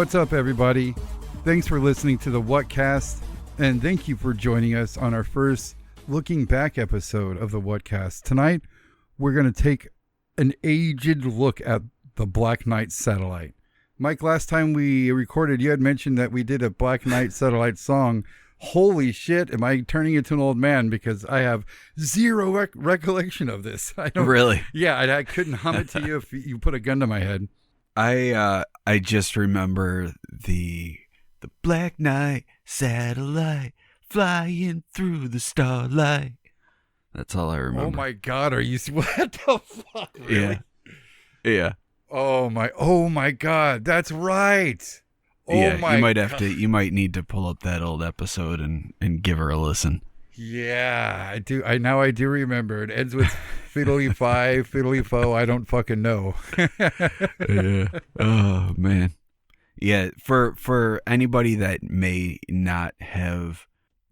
What's up, everybody? Thanks for listening to the Whatcast, and thank you for joining us on our first looking back episode of the Whatcast. Tonight, we're going to take an aged look at the Black Knight satellite. Mike, last time we recorded, you had mentioned that we did a Black Knight satellite song. Holy shit, am I turning into an old man because I have zero recollection of this. I don't Really? Yeah, I couldn't hum it to you if you put a gun to my head. I just remember the Black Knight satellite flying through the starlight. That's all I remember. Oh my God, are you? What the fuck? Really? Yeah. Oh my God, that's right. Oh yeah, my you might God. have to. You might need to pull up that old episode and give her a listen. Yeah, I do. I do remember. It ends with fiddly fi, fiddly fo. I don't fucking know. Yeah. Oh man. Yeah. For anybody that may not have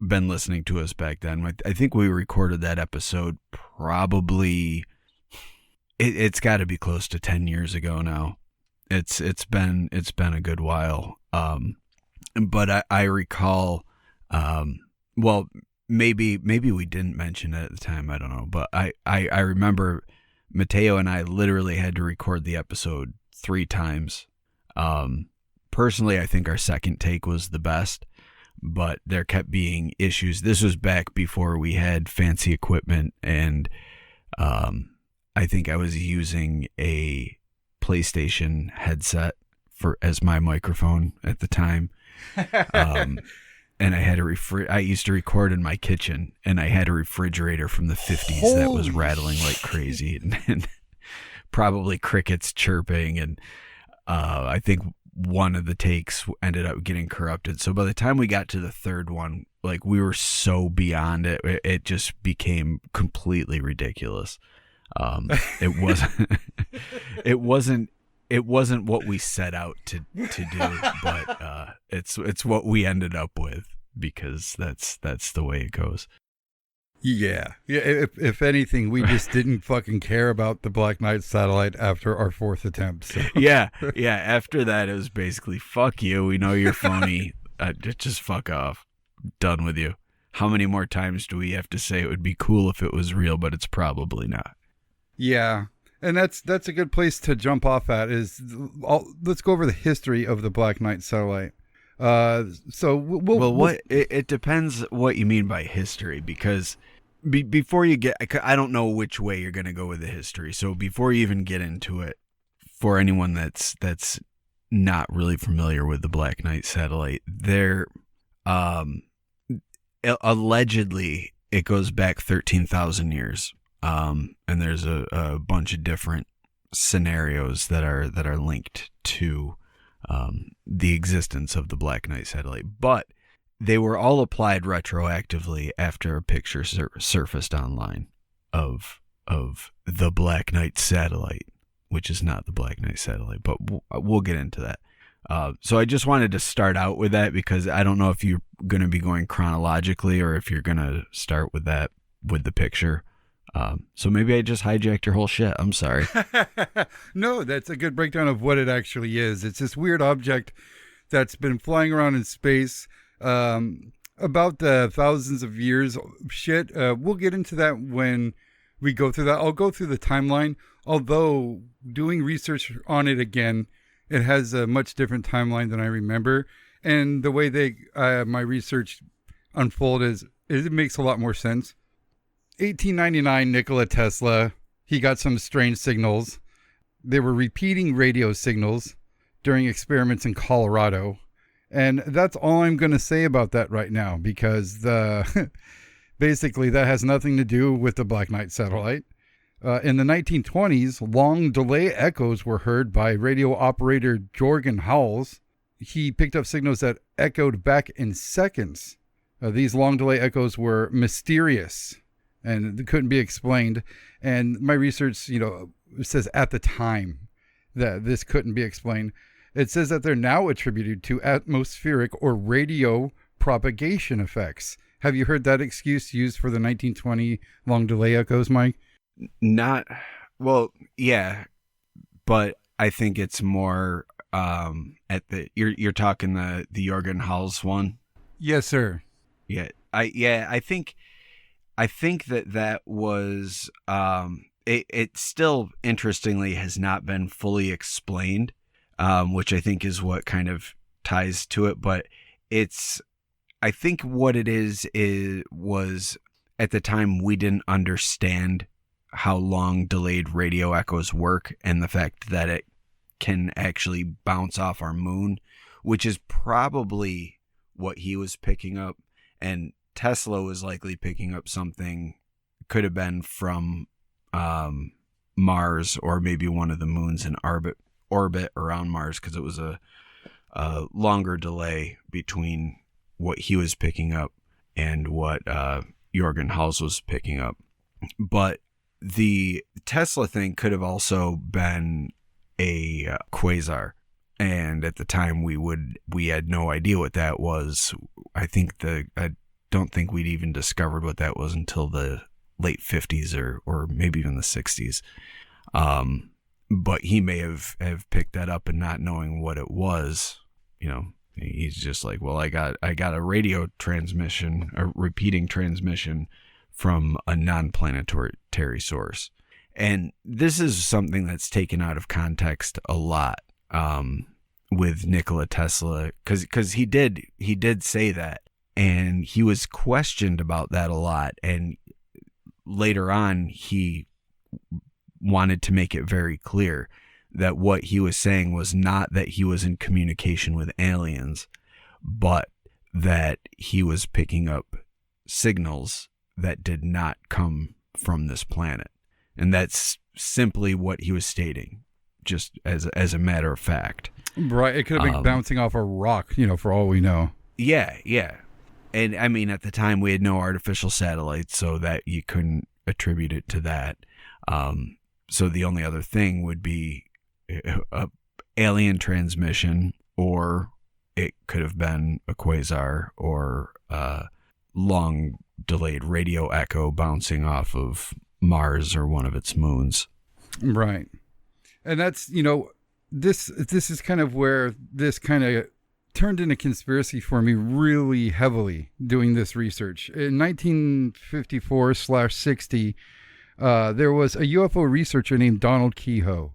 been listening to us back then, I think we recorded that episode probably. It's got to be close to 10 years ago now. It's been a good while. But I recall. Well. Maybe we didn't mention it at the time. I don't know. But I remember Mateo and I literally had to record the episode 3 times. Personally, I think our second take was the best, but there kept being issues. This was back before we had fancy equipment, and I think I was using a PlayStation headset as my microphone at the time. And I had I used to record in my kitchen, and I had a refrigerator from the 50s that was rattling like crazy, and probably crickets chirping, and I think one of the takes ended up getting corrupted. So by the time we got to the third one, like, we were so beyond it, it just became completely ridiculous. It wasn't what we set out to do, but it's what we ended up with, because that's the way it goes. Yeah. If anything, we just didn't fucking care about the Black Knight satellite after our 4th attempt. So. Yeah. After that, it was basically, fuck you. We know you're phony. Just fuck off. Done with you. How many more times do we have to say it would be cool if it was real, but it's probably not? Yeah. And that's a good place to jump off at. Let's go over the history of the Black Knight satellite. It depends what you mean by history, because before you get, I don't know which way you're going to go with the history. So before you even get into it, for anyone that's not really familiar with the Black Knight satellite, allegedly it goes back 13,000 years. And there's a bunch of different scenarios that are linked to the existence of the Black Knight satellite, but they were all applied retroactively after a picture surfaced online of the Black Knight satellite, which is not the Black Knight satellite, but we'll get into that. So I just wanted to start out with that, because I don't know if you're going to be going chronologically or if you're going to start with that, with the picture. So maybe I just hijacked your whole shit. I'm sorry. No, that's a good breakdown of what it actually is. It's this weird object that's been flying around in space about the thousands of years shit. We'll get into that when we go through that. I'll go through the timeline, although doing research on it again, it has a much different timeline than I remember. And the way my research unfolded it makes a lot more sense. 1899, Nikola Tesla, he got some strange signals. They were repeating radio signals during experiments in Colorado. And that's all I'm going to say about that right now, because basically that has nothing to do with the Black Knight satellite. In the 1920s, long delay echoes were heard by radio operator Jorgen Howells. He picked up signals that echoed back in seconds. These long delay echoes were mysterious and couldn't be explained. And my research, says at the time that this couldn't be explained. It says that they're now attributed to atmospheric or radio propagation effects. Have you heard that excuse used for the 1920 long delay echoes, Mike? Not, well, yeah, but I think it's more at the you're talking the Jorgen Hals one. Yes, sir. I think that was it still interestingly has not been fully explained, which I think is what kind of ties to it. But I think what it was at the time we didn't understand how long delayed radio echoes work, and the fact that it can actually bounce off our moon, which is probably what he was picking up. And Tesla was likely picking up something, could have been from Mars, or maybe one of the moons in orbit around Mars, because it was a longer delay between what he was picking up and what Jorgen Hals was picking up. But the Tesla thing could have also been a quasar, and at the time we had no idea what that was. I don't think we'd even discovered what that was until the late 50s or maybe even the 60s. But he may have picked that up and not knowing what it was. He's just like, well, I got a radio transmission, a repeating transmission from a non-planetary source. And this is something that's taken out of context a lot with Nikola Tesla, because he did say that, and he was questioned about that a lot. And later on, he wanted to make it very clear that what he was saying was not that he was in communication with aliens, but that he was picking up signals that did not come from this planet. And that's simply what he was stating, just as a matter of fact. Right. It could have been bouncing off a rock, for all we know. Yeah. And I mean, at the time we had no artificial satellites, so that you couldn't attribute it to that. So the only other thing would be a alien transmission, or it could have been a quasar, or a long delayed radio echo bouncing off of Mars or one of its moons. Right. And that's, this is kind of where this kind of turned into conspiracy for me really heavily doing this research. In 1954/60, there was a UFO researcher named Donald Keyhoe,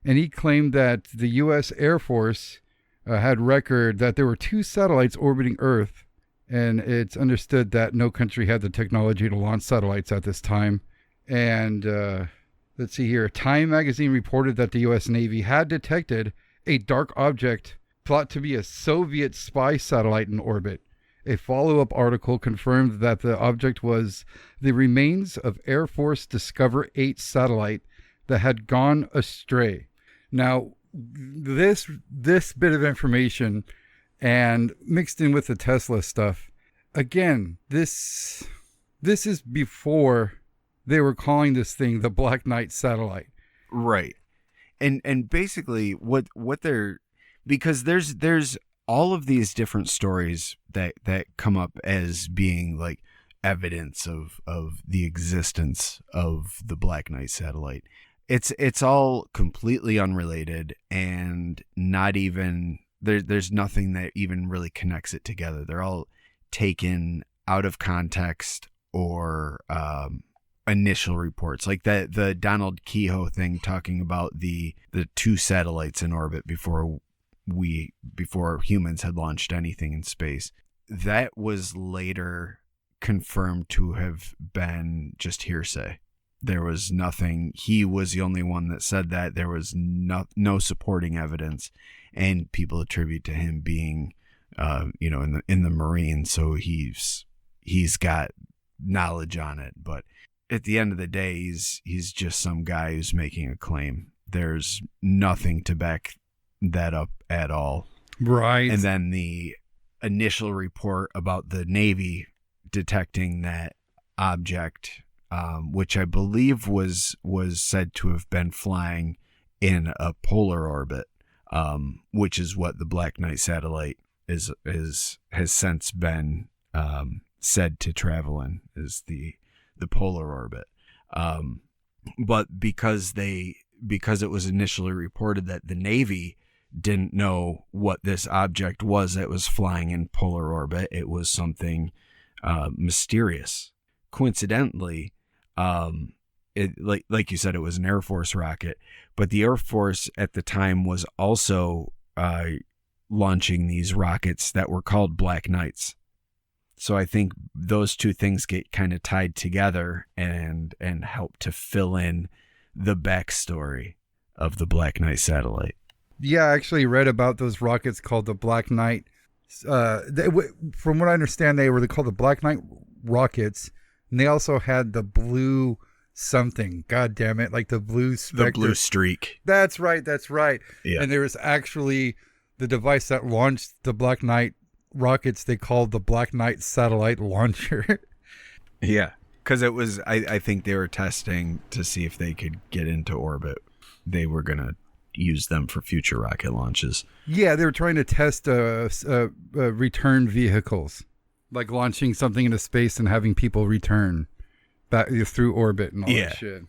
and he claimed that the U.S. Air Force had record that there were 2 satellites orbiting Earth, and it's understood that no country had the technology to launch satellites at this time. And let's see here. Time magazine reported that the U.S. Navy had detected a dark object thought to be a Soviet spy satellite in orbit. A follow-up article confirmed that the object was the remains of Air Force Discover 8 satellite that had gone astray. Now, this bit of information, and mixed in with the Tesla stuff, again, this is before they were calling this thing the Black Knight satellite. Right. And basically what they're, because there's all of these different stories that come up as being like evidence of the existence of the Black Knight satellite. It's all completely unrelated, and not even there's nothing that even really connects it together. They're all taken out of context, or initial reports, like the Donald Keyhoe thing talking about the 2 satellites in orbit before humans had launched anything in space. That was later confirmed to have been just hearsay. There was nothing. He was the only one that said that. There was no supporting evidence, and people attribute to him being, in the Marines, so he's got knowledge on it. But at the end of the day, he's just some guy who's making a claim. There's nothing to back that up at all. Right. And then the initial report about the Navy detecting that object, which I believe was said to have been flying in a polar orbit, which is what the Black Knight satellite has since been said to travel in, is the polar orbit. But because it was initially reported that the Navy didn't know what this object was that was flying in polar orbit. It was something mysterious. Coincidentally, like you said, it was an Air Force rocket, but the Air Force at the time was also launching these rockets that were called Black Knights. So I think those two things get kind of tied together and help to fill in the backstory of the Black Knight satellite. Yeah, I actually read about those rockets called the Black Knight. From what I understand, they were called the Black Knight rockets, and they also had the blue something. God damn it, like the blue Spectre. The blue streak. That's right. Yeah. And there was actually the device that launched the Black Knight rockets they called the Black Knight satellite launcher. Yeah, because it was, I think they were testing to see if they could get into orbit. They were going to use them for future rocket launches. Yeah, they were trying to test return vehicles, like launching something into space and having people return back through orbit and all that shit.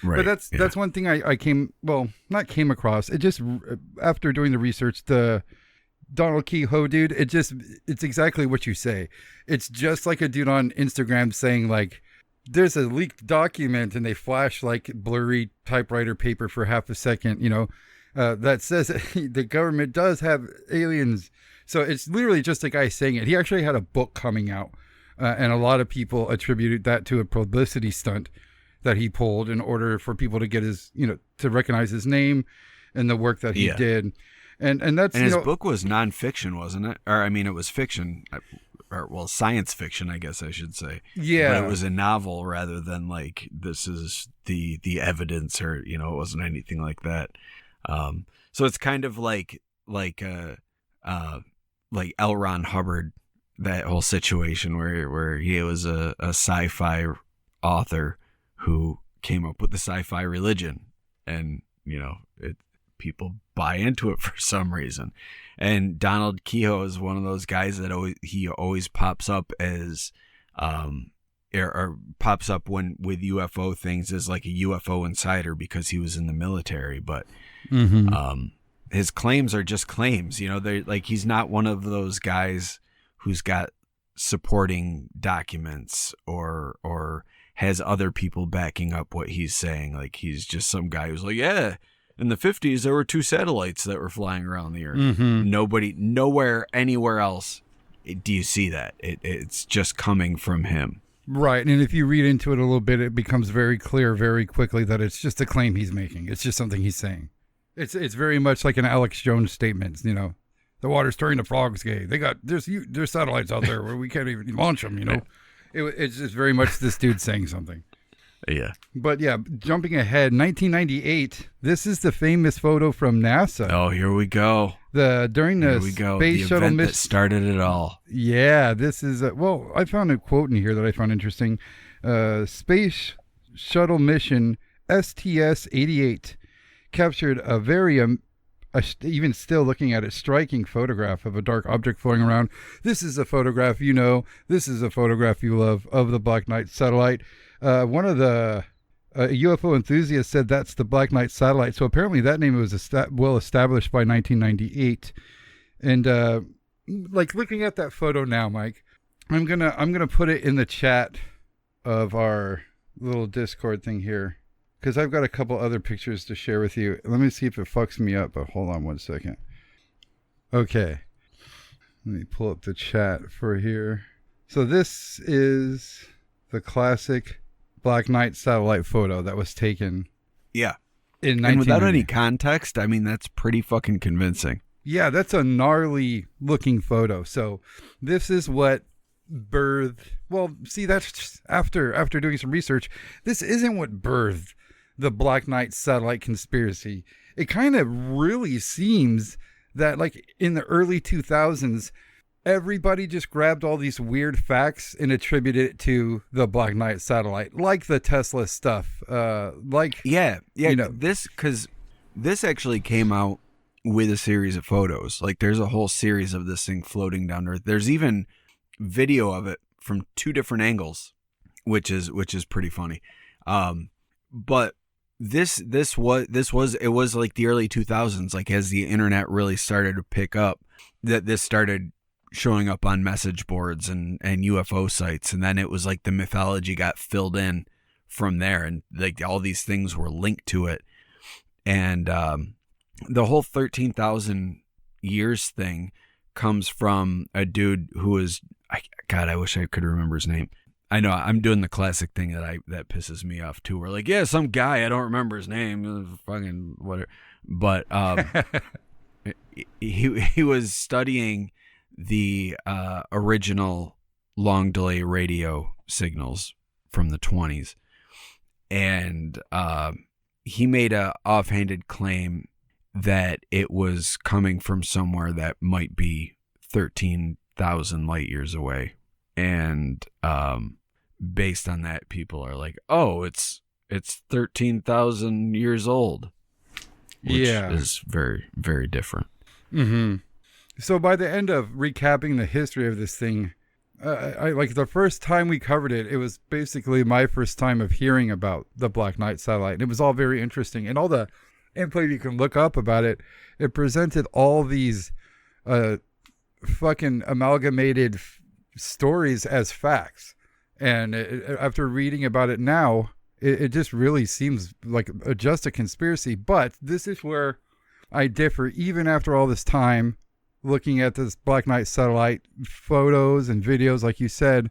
Right. But that's one thing I came across. It just, after doing the research, the Donald Kehoe dude, it's exactly what you say. It's just like a dude on Instagram saying like, there's a leaked document, and they flash like blurry typewriter paper for half a second, that says the government does have aliens. So it's literally just a guy saying it. He actually had a book coming out, and a lot of people attributed that to a publicity stunt that he pulled in order for people to get his, to recognize his name and the work that he did. And that's, and his book was nonfiction, wasn't it? Or I mean, it was fiction, or science fiction, I guess I should say. Yeah, but it was a novel rather than like this is the evidence, or it wasn't anything like that. So it's kind of like L. Ron Hubbard, that whole situation where he was a sci-fi author who came up with the sci-fi religion, and people buy into it for some reason. And Donald Kehoe is one of those guys that always pops up as or pops up when with UFO things as like a UFO insider because he was in the military, but his claims are just claims. They're like, he's not one of those guys who's got supporting documents or has other people backing up what he's saying. Like, he's just some guy who's like, yeah, in the 50s, there were 2 satellites that were flying around the Earth. Nowhere, anywhere else do you see that. It's just coming from him. Right. And if you read into it a little bit, it becomes very clear very quickly that it's just a claim he's making. It's just something he's saying. It's very much like an Alex Jones statement, the water's turning the frogs gay. There's satellites out there where we can't even launch them, It's just very much this dude saying something. Yeah. But yeah, jumping ahead, 1998, this is the famous photo from NASA. Oh, here we go. During the space shuttle mission that started it all. Yeah, this is, I found a quote in here that I found interesting. Space shuttle mission STS-88 captured a very, even still looking at it, striking photograph of a dark object floating around. This is a photograph this is a photograph you love of the Black Knight satellite. One of the UFO enthusiasts said that's the Black Knight satellite. So apparently that name was well established by 1998. And like looking at that photo now, Mike, I'm gonna put it in the chat of our little Discord thing here, because I've got a couple other pictures to share with you. Let me see if it fucks me up, but hold on one second. Okay. Let me pull up the chat for here. So this is the classic Black Knight satellite photo that was taken. Yeah. In 1990. And without any context, I mean, that's pretty fucking convincing. Yeah, that's a gnarly looking photo. So this is what birthed, that's just after doing some research, this isn't what birthed the Black Knight satellite conspiracy. It kind of really seems that like in the early 2000s, everybody just grabbed all these weird facts and attributed it to the Black Knight satellite, like the Tesla stuff. This actually came out with a series of photos. Like, there's a whole series of this thing floating down Earth. There's even video of it from 2 different angles, which is pretty funny. But it was like the early 2000s, like as the internet really started to pick up, that this started showing up on message boards and UFO sites, and then it was like the mythology got filled in from there, and like all these things were linked to it. And the whole 13,000 years thing comes from a dude who was, God, I wish I could remember his name. I know I'm doing the classic thing that pisses me off too. We're like, yeah, some guy, I don't remember his name, fucking whatever. But he was studying the original long delay radio signals from the 20s, and he made a offhanded claim that it was coming from somewhere that might be 13,000 light years away. And based on that, people are like, oh, it's 13,000 years old, which is very, very different. Mm-hmm. So by the end of recapping the history of this thing, I like the first time we covered it, it was basically my first time of hearing about the Black Knight satellite. And it was all very interesting. And all the info you can look up about it, it presented all these fucking amalgamated stories as facts. And after reading about it now, it just really seems like just a conspiracy. But this is where I differ, even after all this time looking at this Black Knight satellite photos and videos, like you said.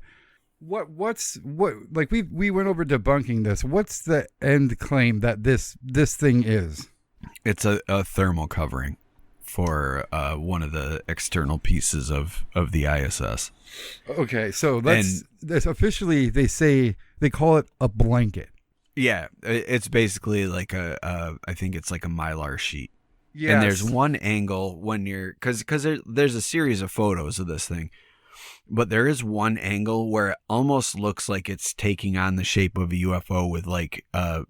What's like we went over debunking this. What's the end claim that this thing is? It's a thermal covering for one of the external pieces of the ISS. Okay, so that's officially, they call it a blanket. Yeah, it's basically like I think it's like a Mylar sheet. Yes. And there's one angle when you're, because there's a series of photos of this thing, but there is one angle where it almost looks like it's taking on the shape of a UFO with like a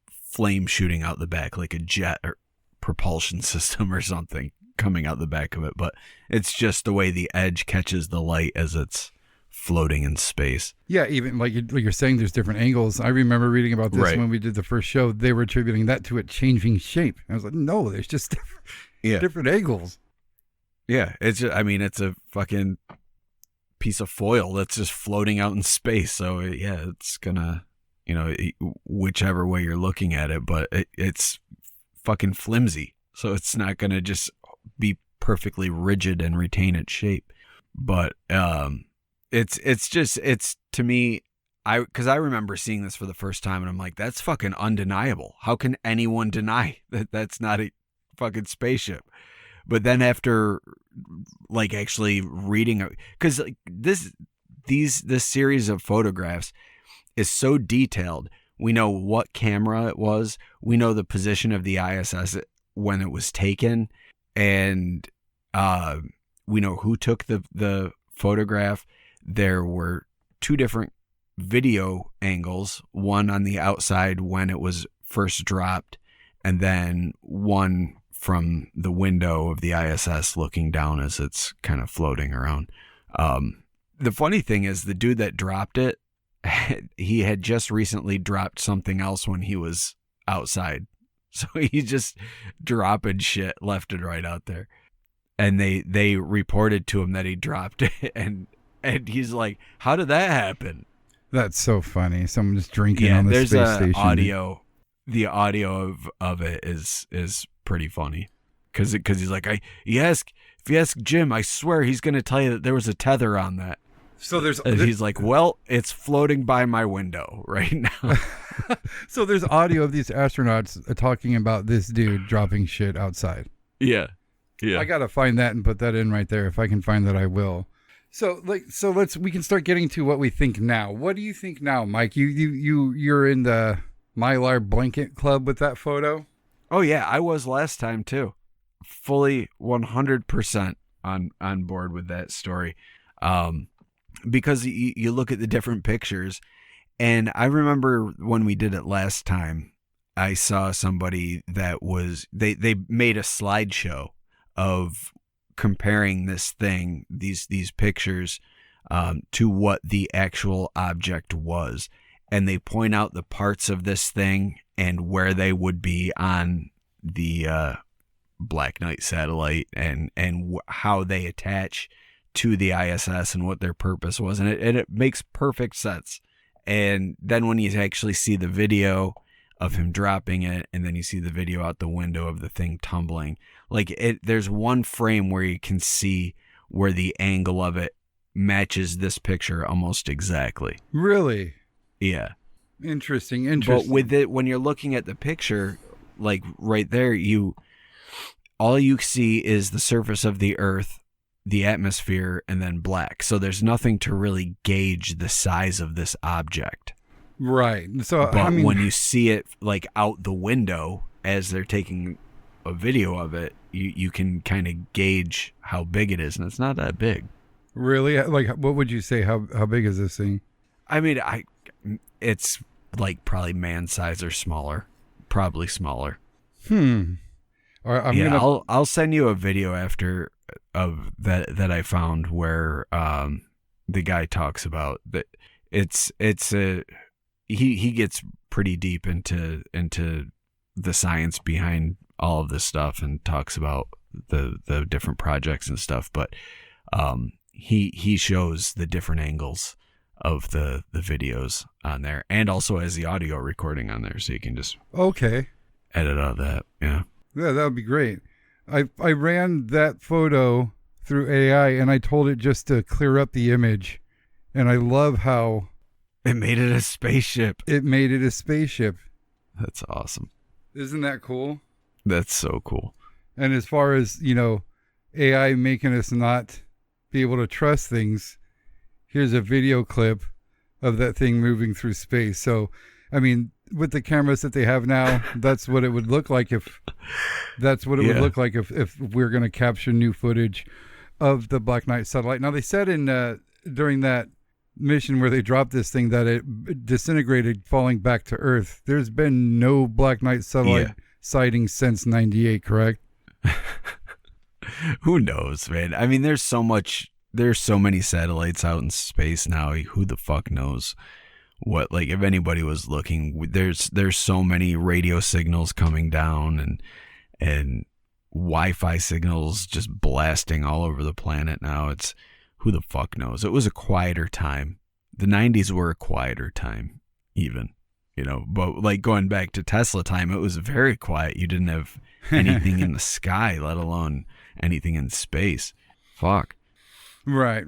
flame shooting out the back, like a jet or propulsion system or something coming out the back of it. But it's just the way the edge catches the light as it's floating in space. Yeah, even like you're saying, there's different angles. I remember reading about this Right. when we did the first show. They were attributing that to it changing shape. I was like, no, there's just different angles. Yeah, it's a fucking piece of foil that's just floating out in space. So yeah, it's gonna, whichever way you're looking at it, but it's fucking flimsy. So it's not gonna just be perfectly rigid and retain its shape. But it's to me, because I remember seeing this for the first time and I'm like, that's fucking undeniable. How can anyone deny that that's not a fucking spaceship? But then after like actually reading, because like this series of photographs is so detailed. We know what camera it was. We know the position of the ISS when it was taken, and we know who took the photograph. There were two different video angles, one on the outside when it was first dropped, and then one from the window of the ISS looking down as it's kind of floating around. The funny thing is, the dude that dropped it, he had just recently dropped something else when he was outside. So he's just dropping shit left and right out there. And they reported to him that he dropped it, and he's like, how did that happen? That's so funny. Someone just drinking on the space station. Audio. The audio of it is pretty funny, because he's like, if you ask Jim, I swear he's going to tell you that there was a tether on that. So he's like, well, it's floating by my window right now. So there's audio of these astronauts talking about this dude dropping shit outside. Yeah. I gotta find that and put that in right there. If I can find that, I will. So we can start getting to what we think now. What do you think now, Mike? You're in the Mylar blanket club with that photo? Oh yeah, I was last time too. Fully 100% on board with that story. Because you look at the different pictures, and I remember when we did it last time, I saw somebody that was, they made a slideshow of comparing this thing, these pictures, to what the actual object was. And they point out the parts of this thing and where they would be on the Black Knight satellite, and how they attach to the ISS and what their purpose was, and it makes perfect sense. And then when you actually see the video of him dropping it, and then you see the video out the window of the thing tumbling, like there's one frame where you can see where the angle of it matches this picture almost exactly. Really? Yeah. Interesting. But with it, when you're looking at the picture, like right there, all you see is the surface of the Earth, the atmosphere, and then black. So there's nothing to really gauge the size of this object. Right. So, but when you see it like out the window as they're taking a video of it, you can kind of gauge how big it is, and it's not that big. Really? Like, what would you say? How big is this thing? I mean, it's like probably man size or smaller, probably smaller. I'll send you a video after of that I found where the guy talks about that. He gets pretty deep into the science behind all of this stuff and talks about the different projects and stuff, but he shows the different angles of the videos on there, and also has the audio recording on there, so you can just edit out that. Yeah, that would be great. I ran that photo through AI, and I told it just to clear up the image, and I love how it made it a spaceship. That's awesome. Isn't that cool? That's so cool. And as far as, AI making us not be able to trust things, here's a video clip of that thing moving through space. So, I mean, with the cameras that they have now, that's what it would look like if would look like if we're going to capture new footage of the Black Knight satellite. Now, they said during that mission where they dropped this thing that it disintegrated falling back to Earth. There's been no Black Knight satellite sightings since 98, correct? Who knows, man? I mean, there's so many satellites out in space now. Who the fuck knows what, like, if anybody was looking, there's so many radio signals coming down and Wi-Fi signals just blasting all over the planet now. It's, who the fuck knows? It was a quieter time. The 90s were a quieter time, even, but like going back to Tesla time, it was very quiet. You didn't have anything in the sky, let alone anything in space. Fuck. Right.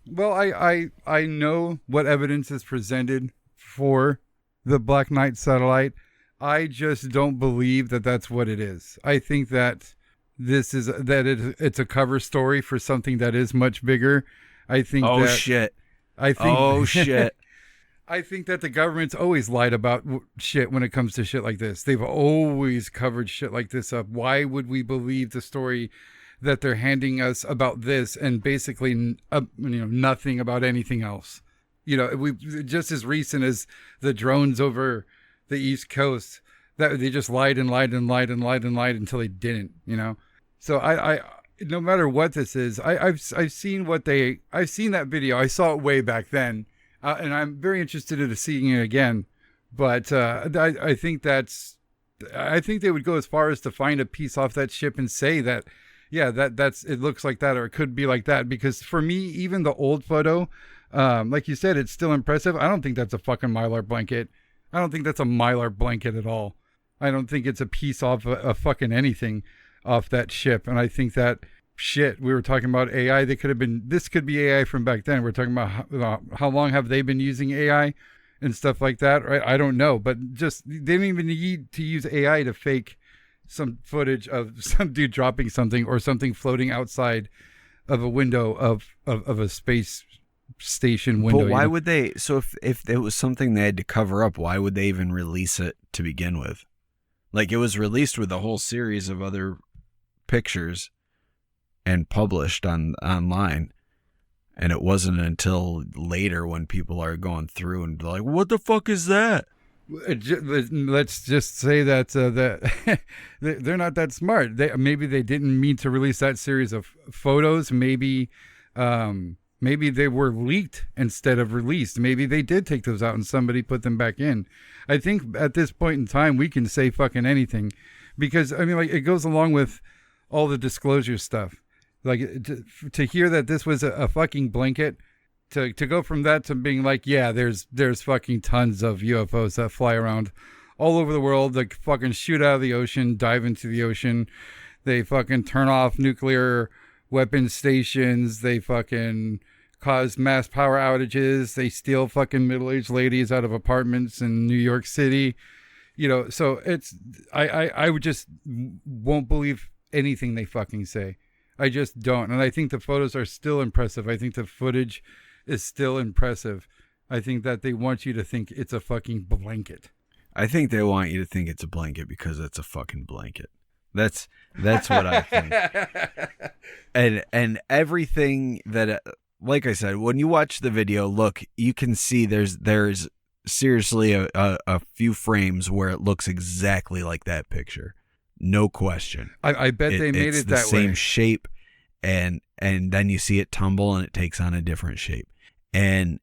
Well, I know what evidence is presented for the Black Knight satellite. I just don't believe that that's what it is. I think that it's a cover story for something that is much bigger. I think. Oh shit! I think that the government's always lied about shit when it comes to shit like this. They've always covered shit like this up. Why would we believe the story that they're handing us about this and basically, nothing about anything else? We just as recent as the drones over the East Coast, that they just lied until they didn't. So I no matter what this is, I've seen that video. I saw it way back then, and I'm very interested in seeing it again. But I think they would go as far as to find a piece off that ship and say that, that's it looks like that, or it could be like that. Because for me, even the old photo, like you said, it's still impressive. I don't think that's a fucking Mylar blanket. I don't think that's a Mylar blanket at all. I don't think it's a piece off a fucking anything off that ship. And I think that shit, we were talking about AI. This could be AI from back then. We're talking about how long have they been using AI and stuff like that, right? I don't know, but just, they don't even need to use AI to fake some footage of some dude dropping something or something floating outside of a window of a space station window. But why would they? So if it was something they had to cover up, why would they even release it to begin with? Like, it was released with a whole series of other pictures and published online, and it wasn't until later when people are going through and like, what the fuck is that? Let's just say that they're not that smart. Maybe they didn't mean to release that series of photos. Maybe Maybe they were leaked instead of released. Maybe they did take those out and somebody put them back in. I think at this point in time, we can say fucking anything because, I mean, like, it goes along with all the disclosure stuff. Like, to hear that this was a fucking blanket, to go from that to being like, yeah, there's fucking tons of UFOs that fly around all over the world, that fucking shoot out of the ocean, dive into the ocean. They fucking turn off nuclear weapon stations. They fucking cause mass power outages. They steal fucking middle-aged ladies out of apartments in New York City. You know, so it's, I would just won't believe anything they fucking say. I just don't. And I think the photos are still impressive. I think the footage is still impressive. I think that they want you to think it's a fucking blanket. I think they want you to think it's a blanket because it's a fucking blanket. That's what I think. And everything that, like I said, when you watch the video, look, you can see there's seriously a few frames where it looks exactly like that picture. No question. I bet they made it that way. It's the same shape, and then you see it tumble and it takes on a different shape. And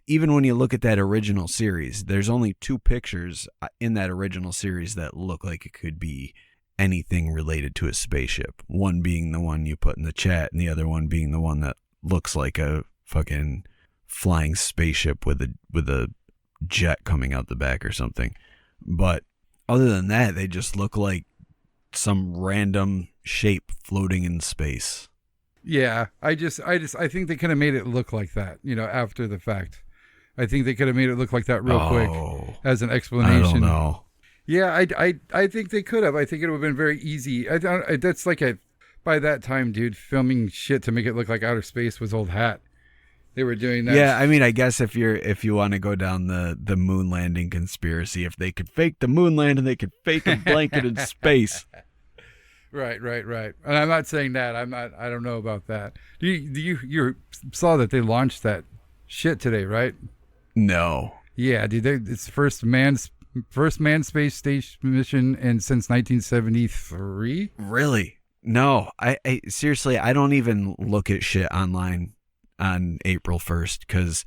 even when you look at that original series, there's only 2 pictures in that original series that look like it could be anything related to a spaceship. One being the one you put in the chat, and the other one being the one that looks like a fucking flying spaceship with a jet coming out the back or something. But other than that, they just look like some random shape floating in space. Yeah, I think they could have made it look like that, you know, after the fact. I think they could have made it look like that real quick as an explanation. I don't know. Yeah, I think they could have. I think it would have been very easy. That's like by that time, dude, filming shit to make it look like outer space was old hat. They were doing that. Yeah, I mean, I guess if you want to go down the moon landing conspiracy, if they could fake the moon landing, they could fake a blanket in space. Right. And I'm not saying that. I don't know about that. You saw that they launched that shit today, right? No. Yeah, dude. It's first manned space station mission and since 1973. Really? No. I seriously, I don't even look at shit online on April 1st because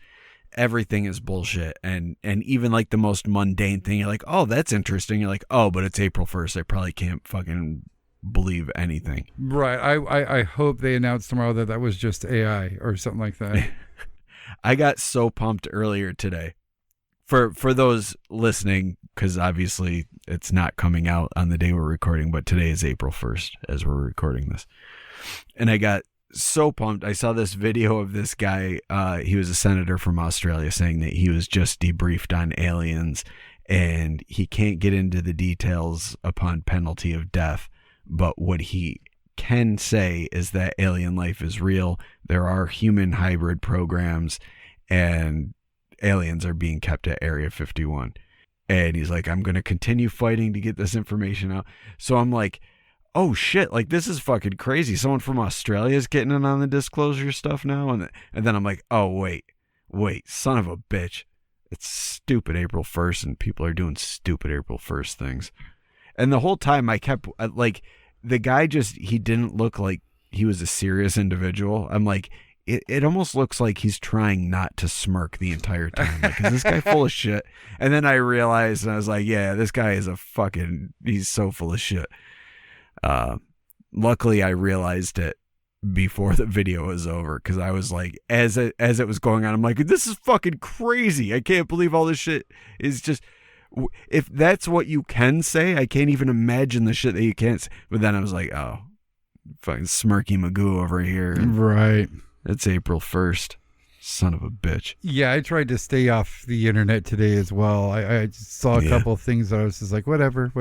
everything is bullshit. And even like the most mundane thing, you're like, oh, that's interesting. You're like, oh, but it's April 1st. I probably can't fucking believe anything. Right. I hope they announce tomorrow that was just AI or something like that. I got so pumped earlier today. For those listening, because obviously it's not coming out on the day we're recording, but today is April 1st as we're recording this. And I got so pumped. I saw this video of this guy. He was a senator from Australia saying that he was just debriefed on aliens and he can't get into the details upon penalty of death. But what he can say is that alien life is real. There are human hybrid programs and aliens are being kept at Area 51. And he's like, I'm going to continue fighting to get this information out. So I'm like, oh shit, like this is fucking crazy. Someone from Australia is getting in on the disclosure stuff now. And then I'm like, oh, wait, son of a bitch. It's stupid April 1st and people are doing stupid April 1st things. And the whole time I kept like the guy he didn't look like he was a serious individual. I'm like, it almost looks like he's trying not to smirk the entire time. Like, is this guy full of shit? And then I realized, and I was like, yeah, this guy is he's so full of shit. Luckily I realized it before the video was over. Cause I was like, as it was going on, I'm like, this is fucking crazy. I can't believe all this shit is just, if that's what you can say, I can't even imagine the shit that you can't say. But then I was like, oh, fucking Smirky Magoo over here. Right. It's April 1st. Son of a bitch. Yeah, I tried to stay off the internet today as well. I just saw a couple of things that I was just like, whatever.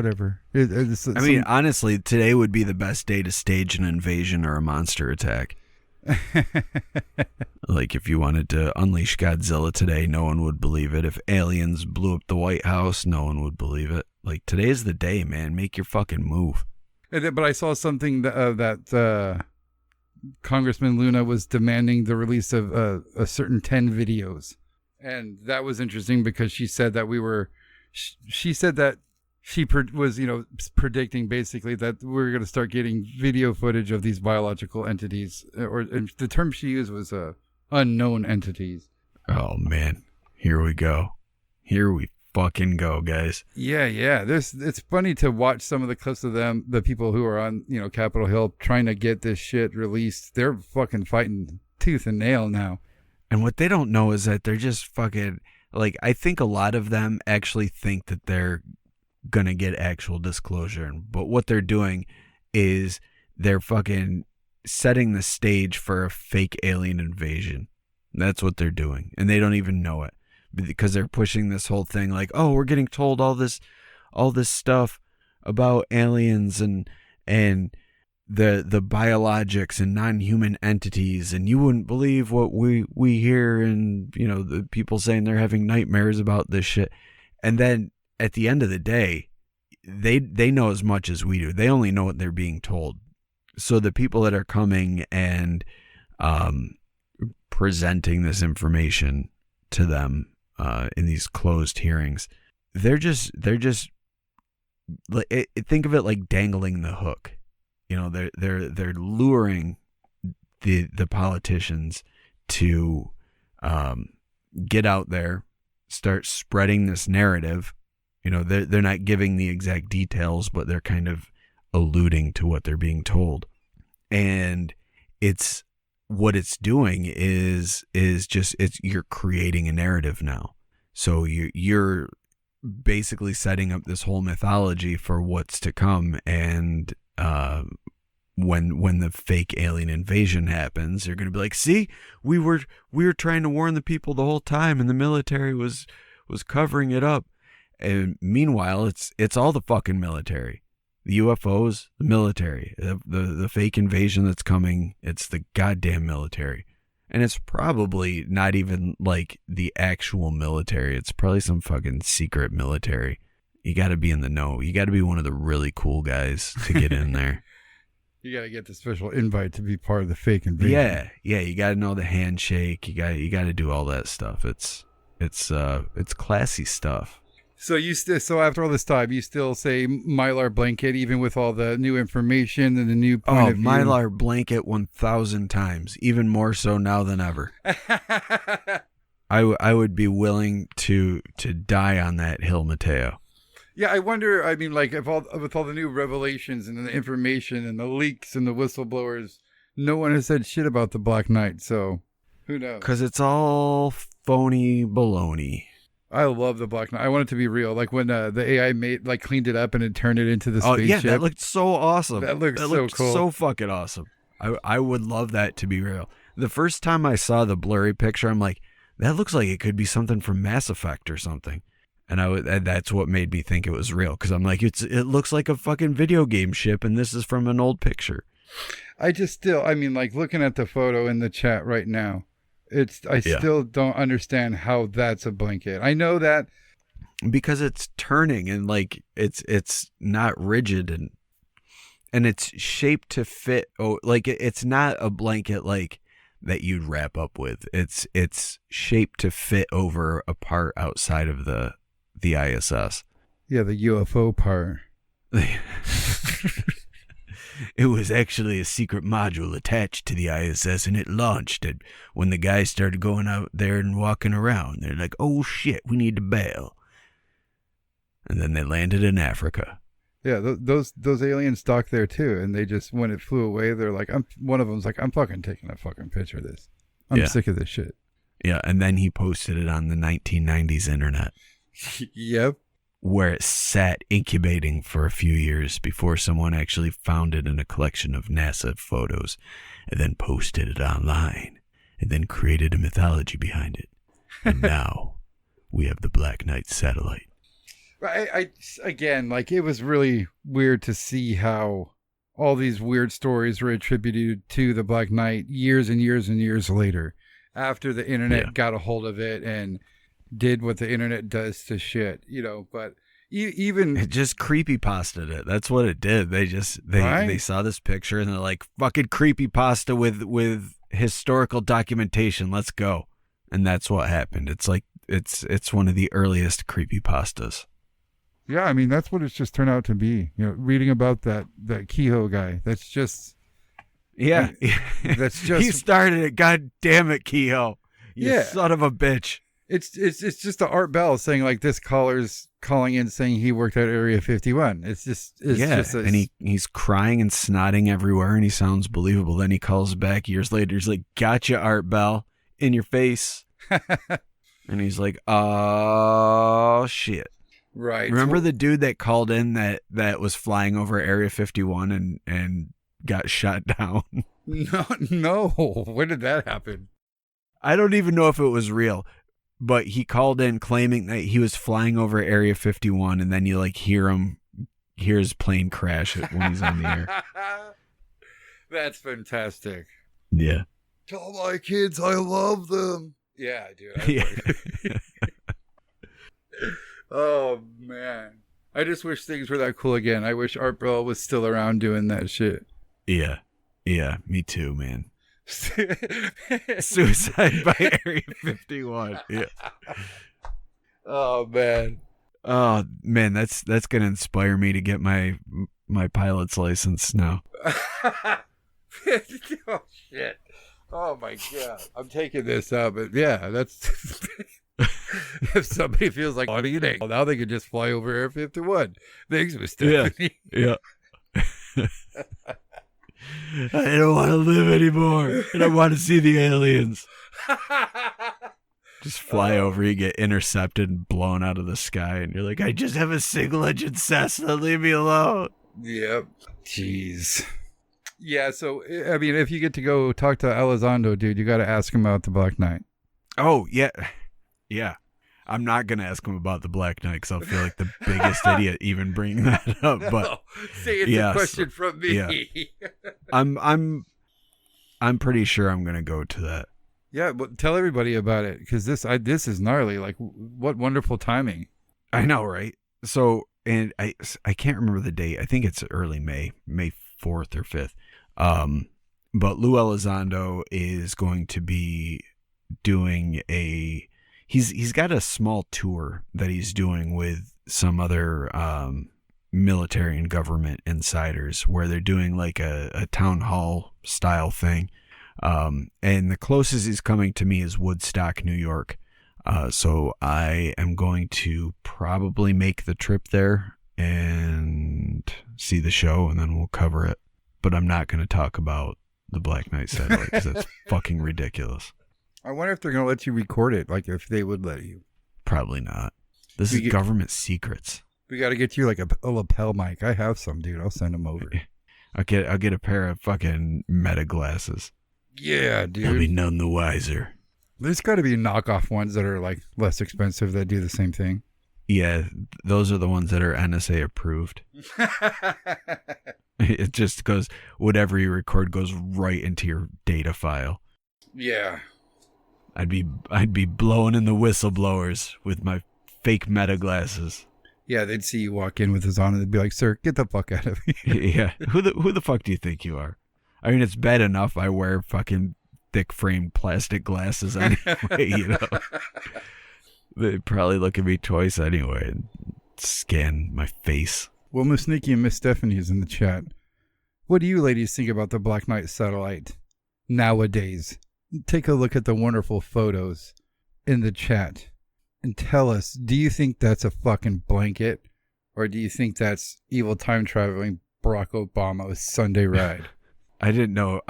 I mean, honestly, today would be the best day to stage an invasion or a monster attack. Like if you wanted to unleash Godzilla today, no one would believe it. If aliens blew up the White House, no one would believe it. Like today's the day, man. Make your fucking move. But I saw something that Congressman Luna was demanding the release of a certain 10 videos. And that was interesting because she said that she said that she was, predicting basically that we're going to start getting video footage of these biological entities. And the term she used was unknown entities. Oh man, here we go. Here we fucking go, guys. Yeah. It's funny to watch some of the clips of them, the people who are on, Capitol Hill trying to get this shit released. They're fucking fighting tooth and nail now. And what they don't know is that they're just fucking, like, I think a lot of them actually think that they're going to get actual disclosure. But what they're doing is they're fucking setting the stage for a fake alien invasion. That's what they're doing. And they don't even know it because they're pushing this whole thing like, oh, we're getting told all this stuff about aliens and the biologics and non-human entities, and you wouldn't believe what we hear, and the people saying they're having nightmares about this shit. And then at the end of the day, they know as much as we do. They only know what they're being told. So the people that are coming and presenting this information to them in these closed hearings, they're just think of it like dangling the hook. They're luring the politicians to get out there, start spreading this narrative. They're not giving the exact details, but they're kind of alluding to what they're being told. And it's what it's doing is you're creating a narrative now. So you're basically setting up this whole mythology for what's to come. And when the fake alien invasion happens, you're going to be like, see, we were trying to warn the people the whole time, and the military was covering it up. And meanwhile, it's all the fucking military, the UFOs, the military, the fake invasion that's coming. It's the goddamn military. And it's probably not even like the actual military. It's probably some fucking secret military. You got to be in the know. You got to be one of the really cool guys to get in there. You got to get the special invite to be part of the fake invasion. Yeah. You got to know the handshake. You got to do all that stuff. It's classy stuff. So so after all this time, you still say Mylar blanket, even with all the new information and the new point of view? Mylar blanket 1,000 times, even more so now than ever. I would be willing to die on that hill, Mateo. Yeah, I wonder. I mean, like, with all the new revelations and the information and the leaks and the whistleblowers, no one has said shit about the Black Knight. So who knows? Because it's all phony baloney. I love the Black Knight. I want it to be real. Like when the AI cleaned it up and it turned it into the spaceship. Oh yeah, that looked so awesome. That looked so cool. So fucking awesome. I would love that to be real. The first time I saw the blurry picture, I'm like, that looks like it could be something from Mass Effect or something. And that's what made me think it was real, because I'm like, it looks like a fucking video game ship, and this is from an old picture. Looking at the photo in the chat right now, still don't understand how that's a blanket. I know that because it's turning and like it's not rigid and it's shaped to fit. Oh, like it's not a blanket like that you'd wrap up with. It's shaped to fit over a part outside of the ISS. Yeah, the UFO part. It was actually a secret module attached to the ISS, and it launched it when the guys started going out there and walking around. They're like, oh shit, we need to bail. And then they landed in Africa. Yeah, those aliens docked there too, and they just, when it flew away, they're like, one of them's like, I'm fucking taking a fucking picture of this. I'm sick of this shit. Yeah, and then he posted it on the 1990s internet. Yep. Where it sat incubating for a few years before someone actually found it in a collection of NASA photos and then posted it online and then created a mythology behind it. And now we have the Black Knight satellite. It was really weird to see how all these weird stories were attributed to the Black Knight years and years and years later, after the internet got a hold of it and did what the internet does to shit, but even it just creepypasta'd it. That's what it did. They saw this picture and they're like, fucking creepypasta with historical documentation. Let's go. And that's what happened. It's like, it's one of the earliest creepypastas. Yeah. I mean, that's what it's just turned out to be, reading about that Kehoe guy. That's just, Yeah. That's just he started it. God damn it, Kehoe. You son of a bitch. It's just the Art Bell saying like this caller's calling in saying he worked at Area 51. It's just and he's crying and snotting everywhere and he sounds believable. Then he calls back years later. He's like, "Gotcha, Art Bell, in your face." And he's like, "Oh shit." Right. Remember the dude that called in that was flying over Area 51 and got shot down? No. When did that happen? I don't even know if it was real, but he called in claiming that he was flying over Area 51, and then you like hear his plane crash when he's on the air. That's fantastic. Yeah. Tell my kids I love them. Yeah, dude. Yeah. Oh man, I just wish things were that cool again. I wish Art Bell was still around doing that shit. Yeah, me too, man. Suicide by Area 51. Yeah. Oh man. Oh man, that's gonna inspire me to get my pilot's license now. Oh shit. Oh my god. I'm taking this up, but yeah, that's if somebody feels like what do you think? Well, now they can just fly over Air 51. Thanks, Miss Stephanie. Yeah. I don't want to live anymore. And I want to see the aliens. Just fly over, you get intercepted and blown out of the sky, and you're like, I just have a single engine Cessna, leave me alone. Yep. Jeez. Yeah, so I mean, if you get to go talk to Elizondo, dude, you got to ask him about the Black Knight. Oh, yeah. Yeah. I'm not going to ask him about the Black Knight because I'll feel like the biggest idiot even bringing that up. No, but say it's a question from me. Yeah. I'm pretty sure I'm going to go to that. Yeah, but tell everybody about it because this is gnarly. Like, what wonderful timing. I know, right? So, and I can't remember the date. I think it's early May 4th or 5th. But Lou Elizondo is going to be doing he's got a small tour that he's doing with some other military and government insiders where they're doing like a town hall style thing. And the closest he's coming to me is Woodstock, New York. So I am going to probably make the trip there and see the show, and then we'll cover it. But I'm not going to talk about the Black Knight satellite because that's fucking ridiculous. I wonder if they're going to let you record it, like if they would let you. Probably not. This is government secrets. We got to get you like a lapel mic. I have some, dude. I'll send them over. I'll get a pair of fucking Meta glasses. Yeah, dude. I'll be none the wiser. There's got to be knockoff ones that are like less expensive that do the same thing. Yeah, those are the ones that are NSA approved. It just goes, whatever you record goes right into your data file. Yeah. I'd be blowing in the whistleblowers with my fake Meta glasses. Yeah, they'd see you walk in with this on and they'd be like, "Sir, get the fuck out of here." Yeah. Who the fuck do you think you are? I mean, it's bad enough I wear fucking thick framed plastic glasses anyway, you know. They'd probably look at me twice anyway and scan my face. Well, Miss Nikki and Miss Stephanie is in the chat. What do you ladies think about the Black Knight satellite nowadays? Take a look at the wonderful photos in the chat and tell us, do you think that's a fucking blanket or do you think that's evil time traveling Barack Obama's Sunday ride? I didn't know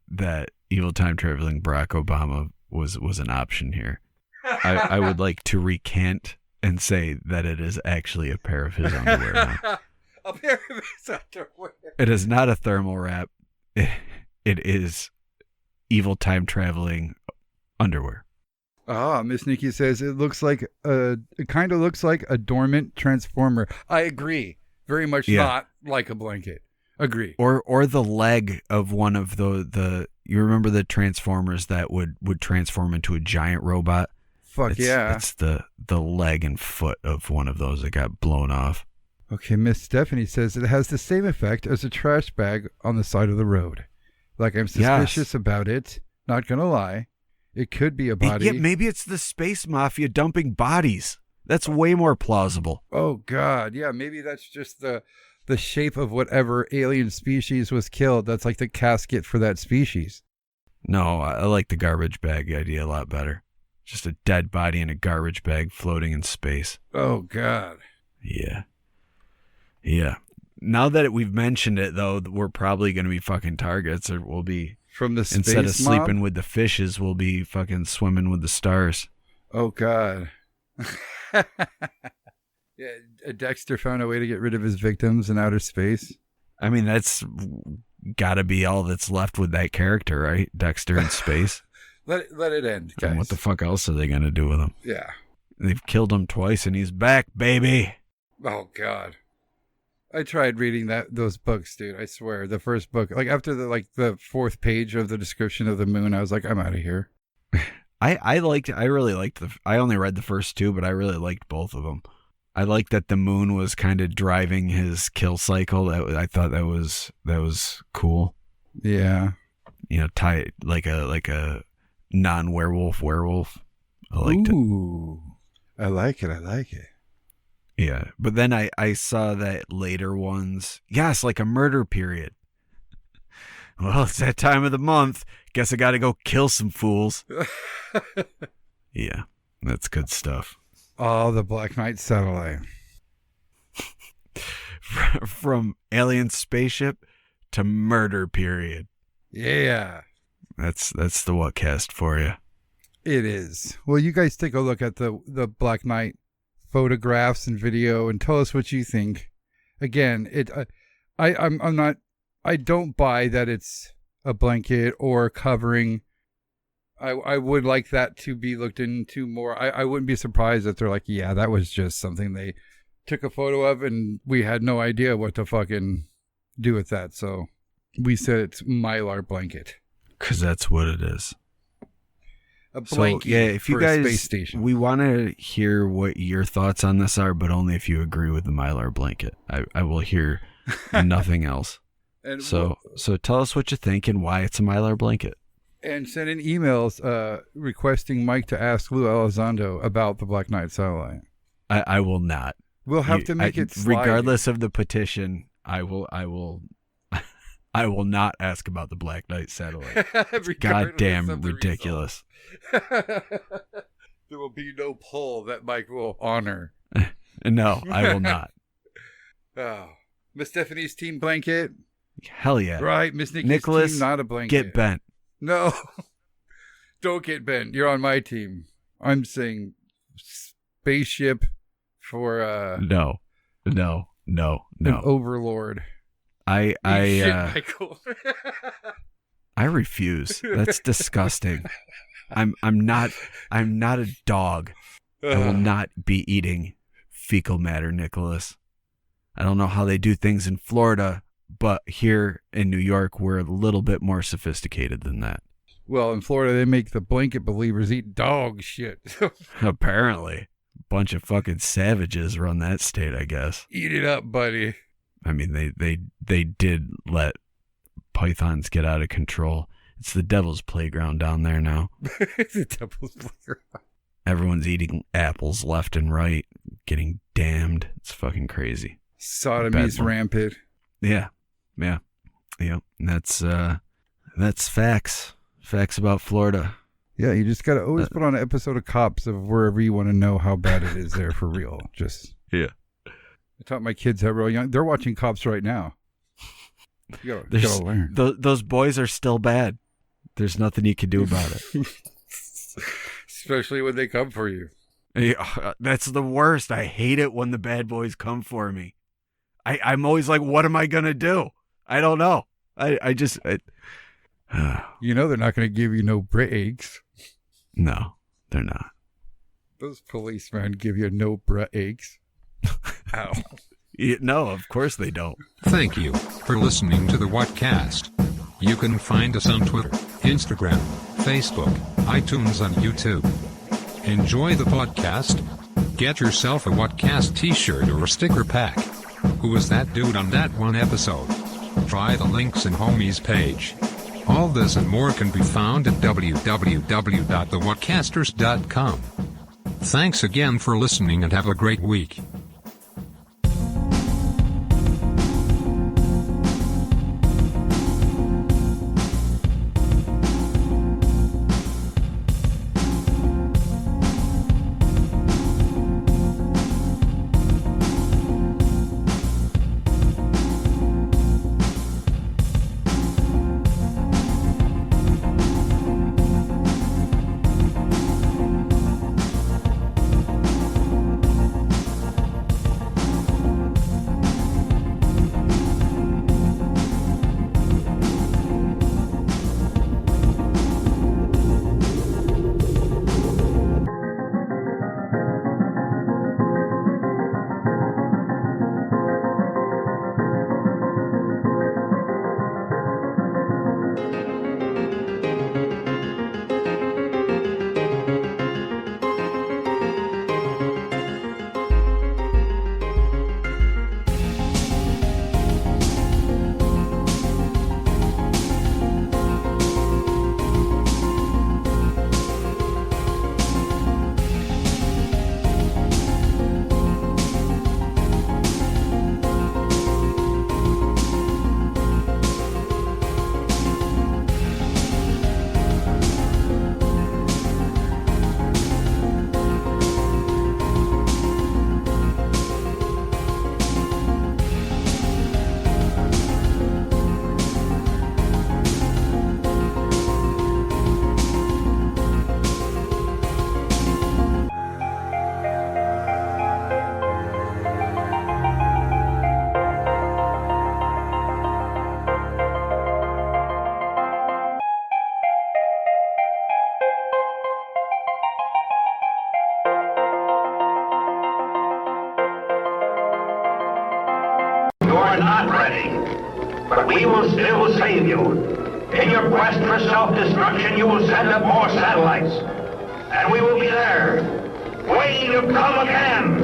that evil time traveling Barack Obama was an option here. I would like to recant and say that it is actually a pair of his underwear now. A pair of his underwear. It is not a thermal wrap. It is evil time traveling underwear. Miss Nikki says it kind of looks like a dormant transformer. I agree. Very much not like a blanket. Agree. Or the leg of one of the you remember the Transformers that would transform into a giant robot? It's the leg and foot of one of those that got blown off. Okay, Miss Stephanie says it has the same effect as a trash bag on the side of the road. Like, I'm suspicious about it. Not gonna lie. It could be a body. Yeah, maybe it's the space mafia dumping bodies. That's way more plausible. Oh God, yeah, maybe that's just the the shape of whatever alien species was killed. That's like the casket for that species. No, I like the garbage bag idea a lot better. Just a dead body in a garbage bag floating in space. Oh, God. Yeah. Yeah. Now that we've mentioned it, though, we're probably going to be fucking targets, or we'll be, From the space instead of mob? sleeping with the fishes, we'll be fucking swimming with the stars. Oh, God. Yeah, Dexter found a way to get rid of his victims in outer space. I mean, that's got to be all that's left with that character, right? Dexter in space. Let it end, guys. And what the fuck else are they going to do with him? Yeah. They've killed him twice, and he's back, baby. Oh, God. I tried reading those books, dude. I swear. The first book, like after the fourth page of the description of the moon, I was like, I'm out of here. I really liked I only read the first two, but I really liked both of them. I liked that the moon was kind of driving his kill cycle. I thought that was cool. Yeah. You know, tie like a non-werewolf werewolf. I liked it. Ooh. I like it. Yeah, but then I saw that later ones. Yes, like a murder period. Well, it's that time of the month. Guess I got to go kill some fools. Yeah, that's good stuff. Oh, the Black Knight satellite. From alien spaceship to murder period. Yeah. That's the Whatcast for you. It is. Well, you guys take a look at the Black Knight photographs and video and tell us what you think. Again, I don't buy that it's a blanket or covering. I would like that to be looked into more. I wouldn't be surprised if they're like, yeah, that was just something they took a photo of and we had no idea what to fucking do with that. So we said it's Mylar blanket. Because that's what it is. A blanket. So, yeah, if you for guys, a space station. we want to hear what your thoughts on this are, but only if you agree with the Mylar blanket. I will hear nothing else. And So tell us what you think and why it's a Mylar blanket. And send in emails requesting Mike to ask Lou Elizondo about the Black Knight satellite. I will not. We'll have to make it slide. Regardless of the petition, I will I will not ask about the Black Knight satellite. Goddamn ridiculous. There will be no poll that Mike will honor. No, I will not. Oh. Miss Stephanie's team blanket. Hell yeah. Right, Miss Nikki's Nicholas, team, not a blanket. get bent. No. Don't get bent. You're on my team. I'm saying spaceship for No. an overlord. I Michael. I refuse. That's disgusting. I'm not a dog. I will not be eating fecal matter, Nicholas. I don't know how they do things in Florida, but here in New York, we're a little bit more sophisticated than that. Well, in Florida, they make the blanket believers eat dog shit. Apparently. Bunch of fucking savages run that state, I guess. Eat it up, buddy. I mean, they did let pythons get out of control. It's the devil's playground down there now. The devil's playground. Everyone's eating apples left and right, getting damned. It's fucking crazy. Sodomy's rampant. Yeah. And that's facts. Facts about Florida. Yeah, you just got to always put on an episode of Cops of wherever you want to know how bad it is there for real. Just yeah. I taught my kids how real young. They're watching Cops right now. You gotta learn. Those boys are still bad. There's nothing you can do about it. Especially when they come for you. Yeah, that's the worst. I hate it when the bad boys come for me. I'm always like, what am I going to do? I don't know. You know they're not going to give you no breaks. No, they're not. Those policemen give you no breaks. Ow. No, of course they don't. Thank you for listening to the Whatcast. You can find us on Twitter, Instagram, Facebook, iTunes, and YouTube. Enjoy the podcast. Get yourself a Whatcast t-shirt or a sticker pack. Who was that dude on that one episode? Try the links in Homie's page. All this and more can be found at www.thewhatcasters.com. Thanks again for listening and have a great week. You are not ready. But we will still save you. In your quest for self-destruction, you will send up more satellites. And we will be there, waiting to come again.